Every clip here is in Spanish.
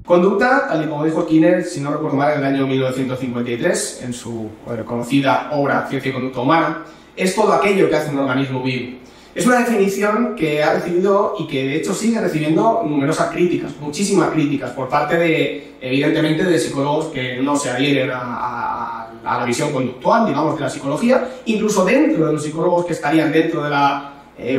Conducta, tal y como dijo Skinner, si no recuerdo mal, en el año 1953, en su conocida obra Ciencia y Conducta Humana, es todo aquello que hace un organismo vivo. Es una definición que ha recibido y que de hecho sigue recibiendo numerosas críticas, muchísimas críticas, por parte de, evidentemente, de psicólogos que no se adhieren a la visión conductual, digamos, de la psicología, incluso dentro de los psicólogos que estarían dentro de la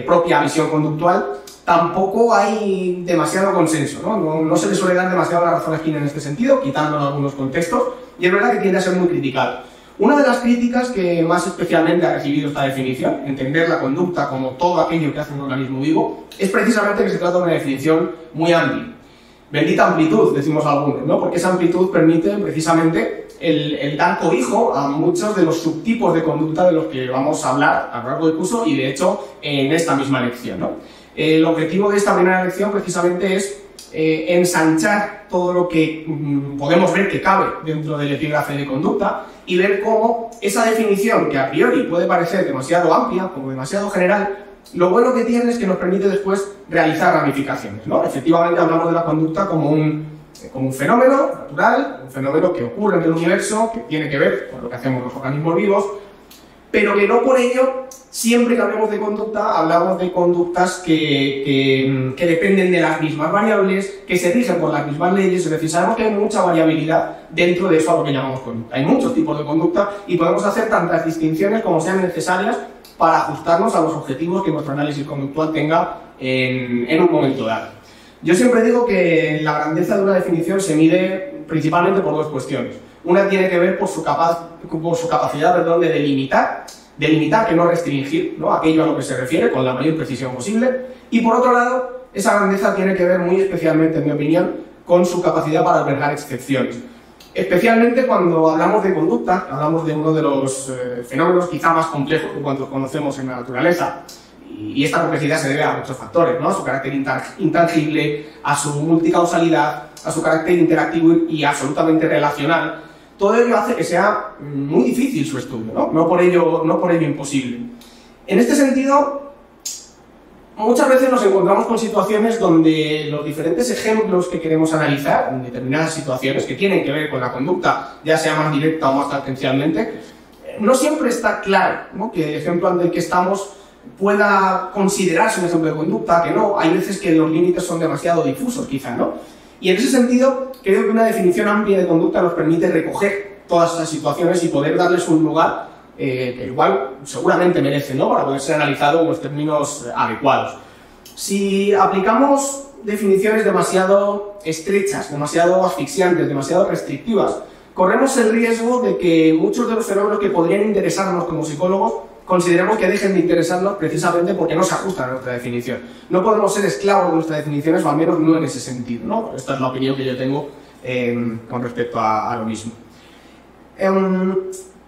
propia visión conductual. Tampoco hay demasiado consenso, no se le suele dar demasiado la razón a Skinner en este sentido, quitando algunos contextos, y es verdad que tiende a ser muy criticado. Una de las críticas que más especialmente ha recibido esta definición, entender la conducta como todo aquello que hace un organismo vivo, es precisamente que se trata de una definición muy amplia. Bendita amplitud, decimos algunos, ¿no? Porque esa amplitud permite precisamente el dar cobijo a muchos de los subtipos de conducta de los que vamos a hablar a lo largo del curso y de hecho en esta misma lección, ¿no? El objetivo de esta primera lección precisamente es ensanchar todo lo que podemos ver que cabe dentro del epígrafe de conducta y ver cómo esa definición, que a priori puede parecer demasiado amplia, como demasiado general, lo bueno que tiene es que nos permite después realizar ramificaciones, ¿no? Efectivamente hablamos de la conducta como un fenómeno natural, un fenómeno que ocurre en el universo, que tiene que ver con lo que hacemos los organismos vivos, pero que no por ello, siempre que hablemos de conducta, hablamos de conductas que dependen de las mismas variables, que se rigen por las mismas leyes, es decir, sabemos que hay mucha variabilidad dentro de eso a lo que llamamos conducta. Hay muchos tipos de conducta y podemos hacer tantas distinciones como sean necesarias para ajustarnos a los objetivos que nuestro análisis conductual tenga en un momento dado. Yo siempre digo que la grandeza de una definición se mide principalmente por dos cuestiones. Una tiene que ver por su capacidad de delimitar, que no restringir, ¿no? Aquello a lo que se refiere con la mayor precisión posible. Y por otro lado, esa grandeza tiene que ver muy especialmente, en mi opinión, con su capacidad para albergar excepciones. Especialmente cuando hablamos de conducta, hablamos de uno de los fenómenos quizá más complejos que cuando conocemos en la naturaleza. Y esta complejidad se debe a muchos factores, ¿no? A su carácter intangible, a su multicausalidad, a su carácter interactivo y absolutamente relacional. Todo ello hace que sea muy difícil su estudio, ¿no? No por ello imposible. En este sentido, muchas veces nos encontramos con situaciones donde los diferentes ejemplos que queremos analizar, en determinadas situaciones que tienen que ver con la conducta, ya sea más directa o más tangencialmente, no siempre está claro, ¿no? Que el ejemplo ante el que estamos pueda considerarse un ejemplo de conducta, que no. Hay veces que los límites son demasiado difusos, quizá, ¿no? Y en ese sentido, creo que una definición amplia de conducta nos permite recoger todas esas situaciones y poder darles un lugar que igual seguramente merece, ¿no? Para poder ser analizado en los términos adecuados. Si aplicamos definiciones demasiado estrechas, demasiado asfixiantes, demasiado restrictivas, corremos el riesgo de que muchos de los fenómenos que podrían interesarnos como psicólogos consideremos que dejen de interesarnos precisamente porque no se ajustan a nuestra definición. No podemos ser esclavos de nuestras definiciones, o al menos no en ese sentido, ¿no? Esta es la opinión que yo tengo con respecto a lo mismo.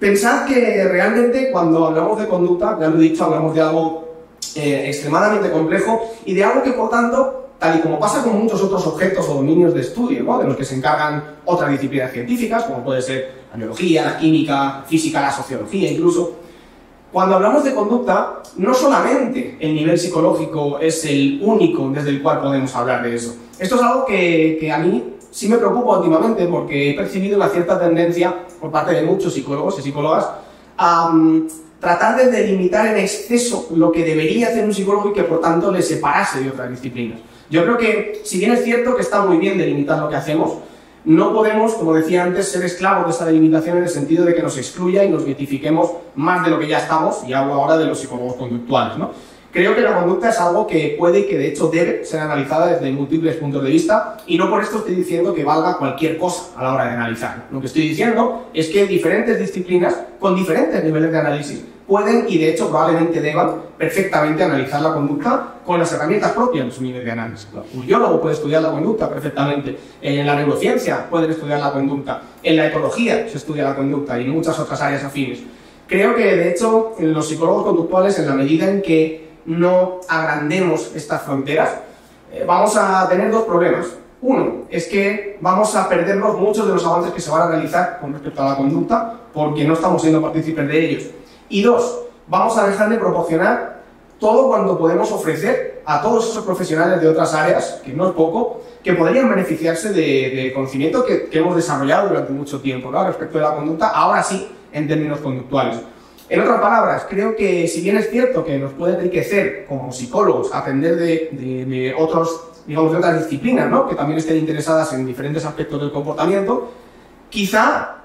Pensad que realmente cuando hablamos de conducta, ya lo he dicho, hablamos de algo extremadamente complejo y de algo que, por tanto, tal y como pasa con muchos otros objetos o dominios de estudio, ¿no? De los que se encargan otras disciplinas científicas, como puede ser la biología, la química, física, la sociología incluso. Cuando hablamos de conducta, no solamente el nivel psicológico es el único desde el cual podemos hablar de eso. Esto es algo que a mí sí me preocupa últimamente porque he percibido una cierta tendencia por parte de muchos psicólogos y psicólogas a tratar de delimitar en exceso lo que debería hacer un psicólogo y que por tanto le separase de otras disciplinas. Yo creo que, si bien es cierto que está muy bien delimitar lo que hacemos, no podemos, como decía antes, ser esclavos de esa delimitación en el sentido de que nos excluya y nos mietifiquemos más de lo que ya estamos, y hablo ahora de los psicólogos conductuales, ¿no? Creo que la conducta es algo que puede y que de hecho debe ser analizada desde múltiples puntos de vista, y no por esto estoy diciendo que valga cualquier cosa a la hora de analizarlo. Lo que estoy diciendo es que diferentes disciplinas con diferentes niveles de análisis pueden y de hecho probablemente deban perfectamente analizar la conducta con las herramientas propias de su nivel de análisis. Un biólogo puede estudiar la conducta perfectamente, en la neurociencia pueden estudiar la conducta, en la ecología se estudia la conducta y en muchas otras áreas afines. Creo que de hecho los psicólogos conductuales, en la medida en que no agrandemos estas fronteras, vamos a tener dos problemas. Uno, es que vamos a perdernos muchos de los avances que se van a realizar con respecto a la conducta porque no estamos siendo partícipes de ellos. Y dos, vamos a dejar de proporcionar todo cuando podemos ofrecer a todos esos profesionales de otras áreas, que no es poco, que podrían beneficiarse de conocimiento que hemos desarrollado durante mucho tiempo, ¿no?, respecto de la conducta, ahora sí, en términos conductuales. En otras palabras, creo que si bien es cierto que nos puede enriquecer como psicólogos aprender de otras disciplinas, ¿no?, que también estén interesadas en diferentes aspectos del comportamiento, quizá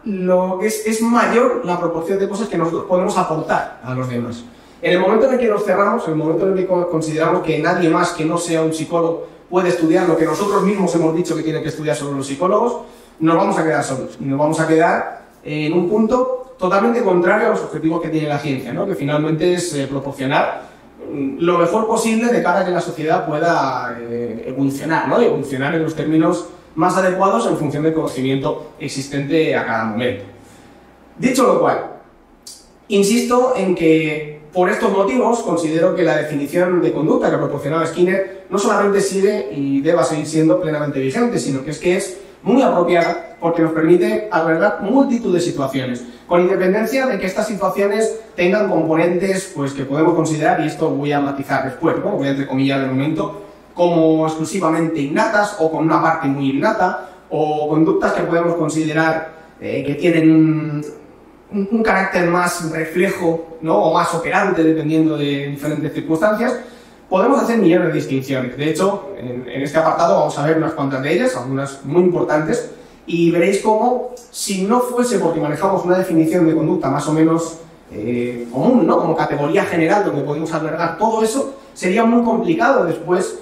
es mayor la proporción de cosas que nosotros podemos aportar a los demás. En el momento en el que nos cerramos, en el momento en el que consideramos que nadie más que no sea un psicólogo puede estudiar lo que nosotros mismos hemos dicho que tienen que estudiar solo los psicólogos, nos vamos a quedar solos y nos vamos a quedar en un punto totalmente contrario a los objetivos que tiene la ciencia, ¿no?, que finalmente es proporcionar lo mejor posible de cara a que la sociedad pueda evolucionar, ¿no?, y evolucionar en los términos más adecuados en función del conocimiento existente a cada momento. Dicho lo cual, insisto en que por estos motivos considero que la definición de conducta que proporcionaba Skinner no solamente sigue y deba seguir siendo plenamente vigente, sino que es muy apropiada porque nos permite albergar multitud de situaciones, con independencia de que estas situaciones tengan componentes pues, que podemos considerar, y esto voy a matizar después, ¿no?, voy a entrecomillar de momento, como exclusivamente innatas o con una parte muy innata, o conductas que podemos considerar que tienen un carácter más reflejo, ¿no?, o más operante dependiendo de diferentes circunstancias. Podemos hacer millones de distinciones. De hecho, en este apartado vamos a ver unas cuantas de ellas, algunas muy importantes, y veréis cómo, si no fuese porque manejamos una definición de conducta más o menos común, ¿no?, como categoría general donde podemos albergar todo eso, sería muy complicado después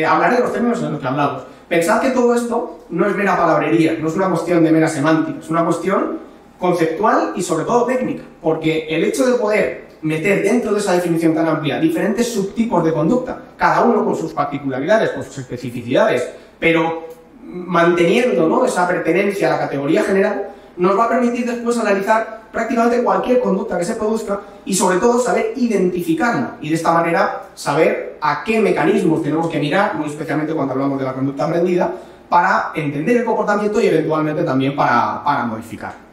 hablar de los términos en los que hablamos. Pensad que todo esto no es mera palabrería, no es una cuestión de mera semántica, es una cuestión conceptual y sobre todo técnica, porque el hecho de poder meter dentro de esa definición tan amplia diferentes subtipos de conducta, cada uno con sus particularidades, con sus especificidades, pero manteniendo, ¿no?, esa pertenencia a la categoría general, nos va a permitir después analizar prácticamente cualquier conducta que se produzca y sobre todo saber identificarla y de esta manera saber a qué mecanismos tenemos que mirar, muy especialmente cuando hablamos de la conducta aprendida, para entender el comportamiento y eventualmente también para modificar.